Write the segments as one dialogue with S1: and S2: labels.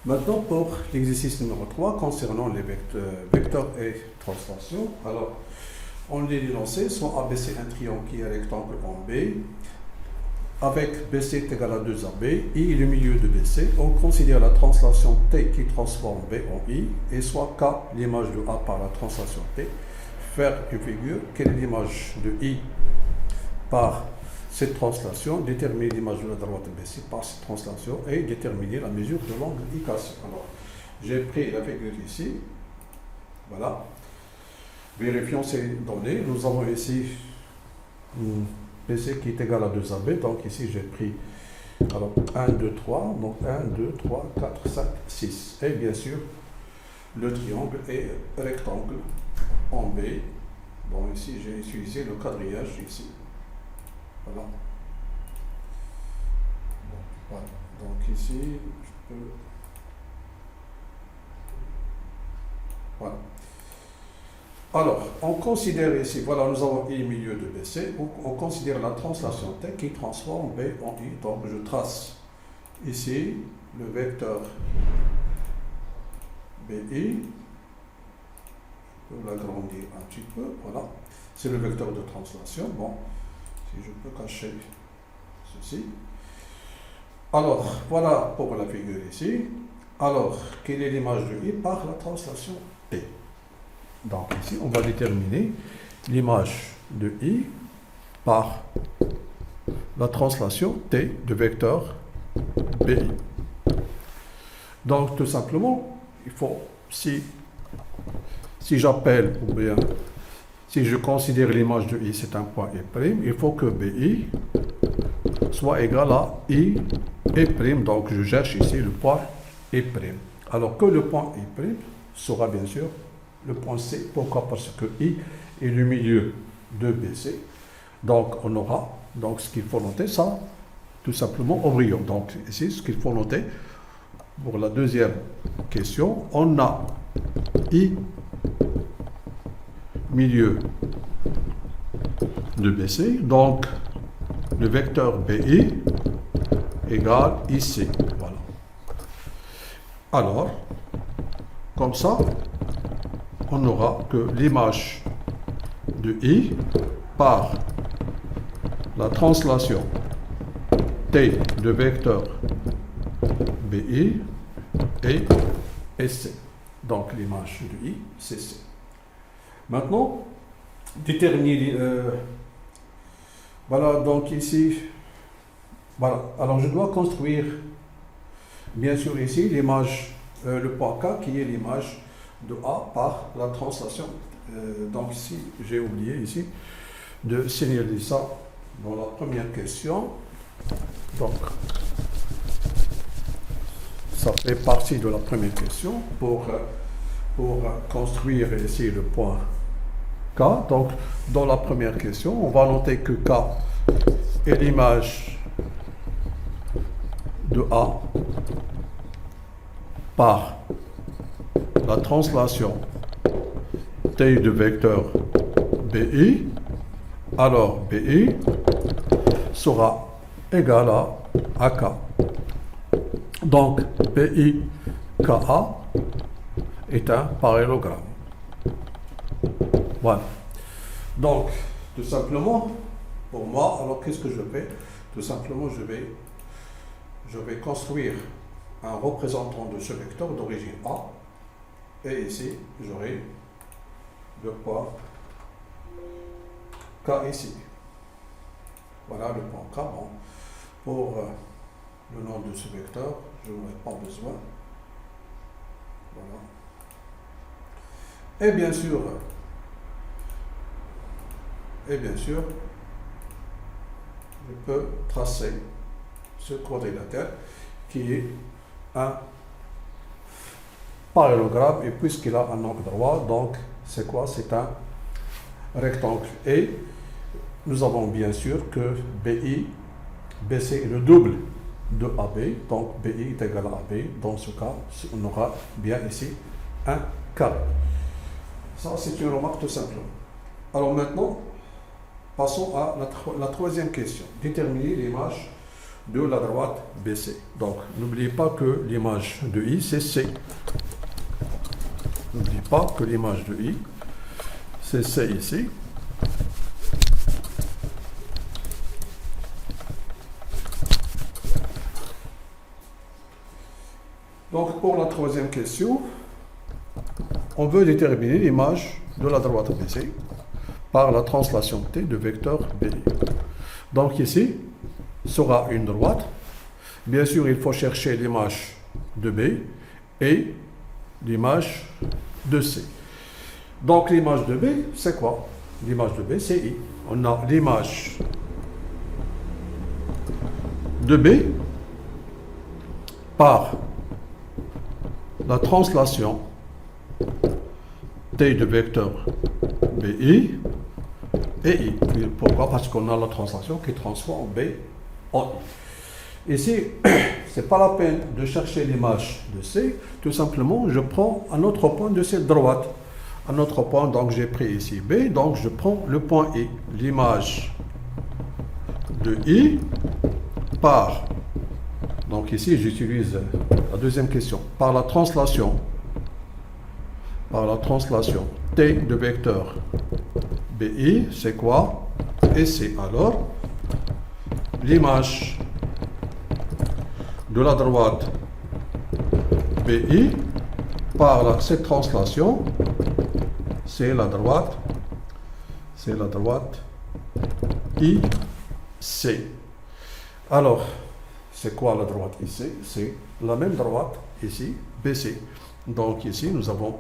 S1: Maintenant, pour l'exercice numéro 3, concernant les vecteurs et translation, alors, on les énoncés, soit ABC un triangle qui est rectangle en B, avec BC est égal à 2AB, I est le milieu de BC, on considère la translation T qui transforme B en I, et soit K, l'image de A par la translation T, faire une figure, quelle est l'image de I par cette translation, déterminer l'image de la droite BC par cette translation et déterminer la mesure de l'angle IK. Alors, j'ai pris la figure ici, voilà. Vérifions ces données. Nous avons ici BC qui est égal à 2AB, donc ici j'ai pris alors 1, 2, 3, donc 1, 2, 3, 4, 5, 6. Et bien sûr, le triangle est rectangle en B. Bon, ici j'ai utilisé le quadrillage ici. Voilà. Bon, voilà. Donc ici, je peux... Voilà. Alors, on considère ici, voilà, nous avons I milieu de BC, on considère la translation T qui transforme B en I. Donc, je trace ici le vecteur BI, je peux l'agrandir un petit peu, voilà, c'est le vecteur de translation. Bon, si je peux cacher ceci. Alors, voilà pour la figure ici. Alors, quelle est l'image de I par la translation T? Donc ici, on va déterminer l'image de I par la translation T de vecteur BI. Donc tout simplement, il faut, si j'appelle, ou bien si je considère l'image de I, c'est un point I', il faut que BI soit égal à I et'. Donc je cherche ici le point I'. Alors que le point I' sera bien sûr le point C. Pourquoi? Parce que I est le milieu de BC. Donc, on aura, donc ce qu'il faut noter, ça, tout simplement au brillant. Donc, ici, ce qu'il faut noter, pour la deuxième question, on a I milieu de BC. Donc, le vecteur BI égale IC. Voilà. Alors, comme ça, on aura que l'image de I par la translation T de vecteur BI est C. Donc l'image de I, c'est C. Maintenant, déterminer... voilà, donc ici... Voilà, alors je dois construire, bien sûr ici, l'image, le point K qui est l'image de A par la translation. Donc ici, j'ai oublié ici de signaler ça dans la première question. Donc, ça fait partie de la première question pour construire ici le point K. Donc, dans la première question, on va noter que K est l'image de A par la translation T de vecteur BI, alors BI sera égal à AK. Donc BI KA est un parallélogramme. Voilà. Donc, tout simplement, pour moi, alors qu'est-ce que je fais? Tout simplement, je vais construire un représentant de ce vecteur d'origine A. Et ici, j'aurai le point K ici. Voilà le point K. Bon, pour le nom de ce vecteur, je n'en ai pas besoin. Voilà. Et bien sûr, je peux tracer ce quadrilatère qui est un parallélogramme, et puisqu'il a un angle droit, donc c'est quoi? C'est un rectangle. Et nous avons bien sûr que BC est le double de AB, donc BI est égal à AB. Dans ce cas, on aura bien ici un carré. Ça, c'est une remarque tout simplement. Alors maintenant, passons à la troisième question. Déterminer l'image de la droite BC. Donc, n'oubliez pas que l'image de I, c'est C. N'oubliez pas que l'image de I, c'est C ici. Donc, pour la troisième question, on veut déterminer l'image de la droite BC par la translation T de vecteur BI. Donc ici, sera une droite. Bien sûr, il faut chercher l'image de B et l'image de C. Donc l'image de B, c'est quoi? L'image de B, c'est I. On a l'image de B par la translation T de vecteur BI et I. Pourquoi? Parce qu'on a la translation qui transforme B en I. Ici, ce n'est pas la peine de chercher l'image de C. Tout simplement, je prends un autre point de cette droite. Un autre point, donc j'ai pris ici B, donc je prends le point I. L'image de I par, donc ici j'utilise la deuxième question, par la translation T de vecteur BI, c'est quoi? Et c'est alors l'image de la droite BI par cette translation, c'est la droite IC. Alors, c'est quoi la droite IC? C'est la même droite ici, BC. Donc ici, nous avons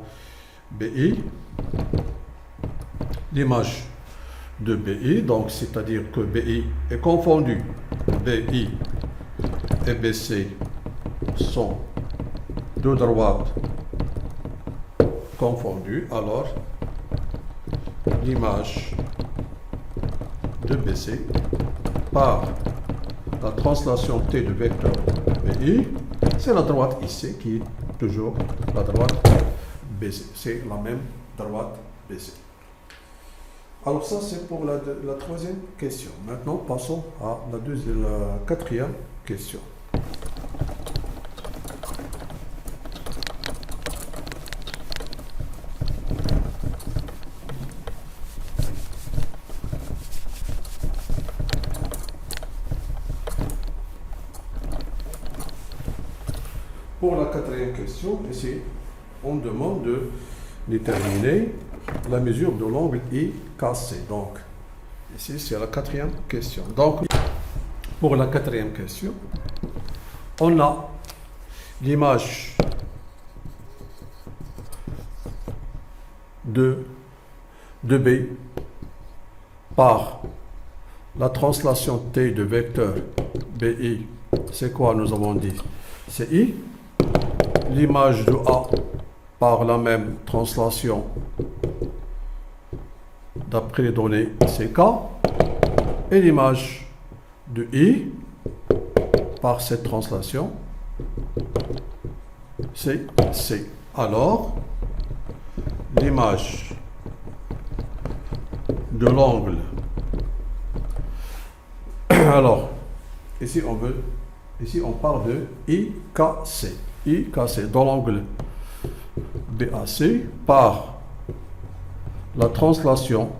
S1: BI, l'image de BI, donc c'est-à-dire que BI est confondu. BI et BC sont deux droites confondues. Alors, l'image de BC par la translation T de vecteur BI, c'est la droite IC qui est toujours la droite BC. C'est la même droite BC. Alors ça, c'est pour la troisième question. Maintenant, passons à la quatrième question. Pour la quatrième question, ici, on demande de déterminer la mesure de l'angle IKC. Donc, ici, c'est la quatrième question. Donc, pour la quatrième question, on a l'image de B par la translation T de vecteur BI. C'est quoi, nous avons dit? C'est I. L'image de A par la même translation d'après les données CK et l'image de I par cette translation c'est C. Alors, l'image de l'angle. Alors, ici on parle de IKC. IKC dans l'angle BAC par la translation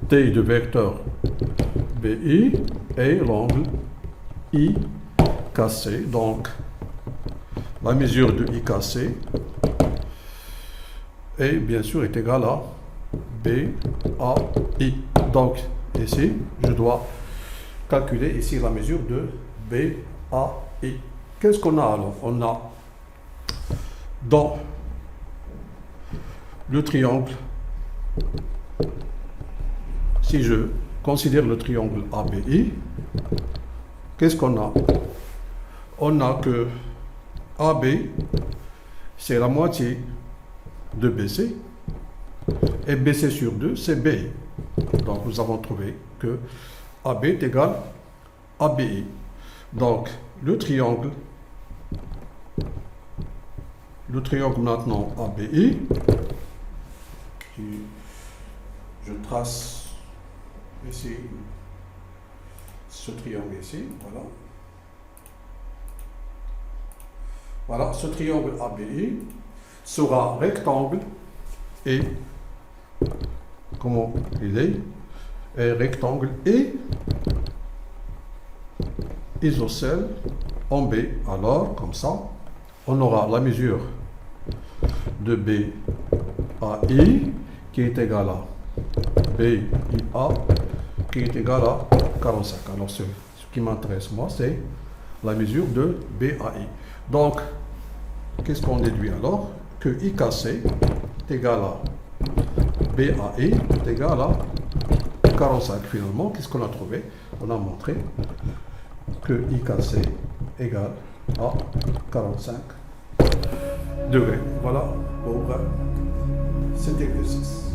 S1: T de vecteur BI et l'angle IKC. Donc, la mesure de IKC est bien sûr égale à BAI. Donc, ici, je dois calculer ici la mesure de BAI. Qu'est-ce qu'on a alors? On a dans le triangle, si je considère le triangle ABI, qu'est-ce qu'on a? On a que AB, c'est la moitié de BC, et BC sur 2, c'est BI. Donc nous avons trouvé que AB est égal à BI. Donc le triangle maintenant ABI, je trace ici ce triangle ici, voilà. Voilà, ce triangle ABI sera rectangle et, comment il est, rectangle et isocèle en B. Alors, comme ça, on aura la mesure de BAI qui est égale à BIA qui est égale à 45. Alors, ce qui m'intéresse, moi, c'est la mesure de BAI. Donc, qu'est-ce qu'on déduit alors? Que IKC est égal à BAI est égal à 45. Finalement, qu'est-ce qu'on a trouvé? On a montré que IKC égale à 45 degrés. Voilà pour cet exercice.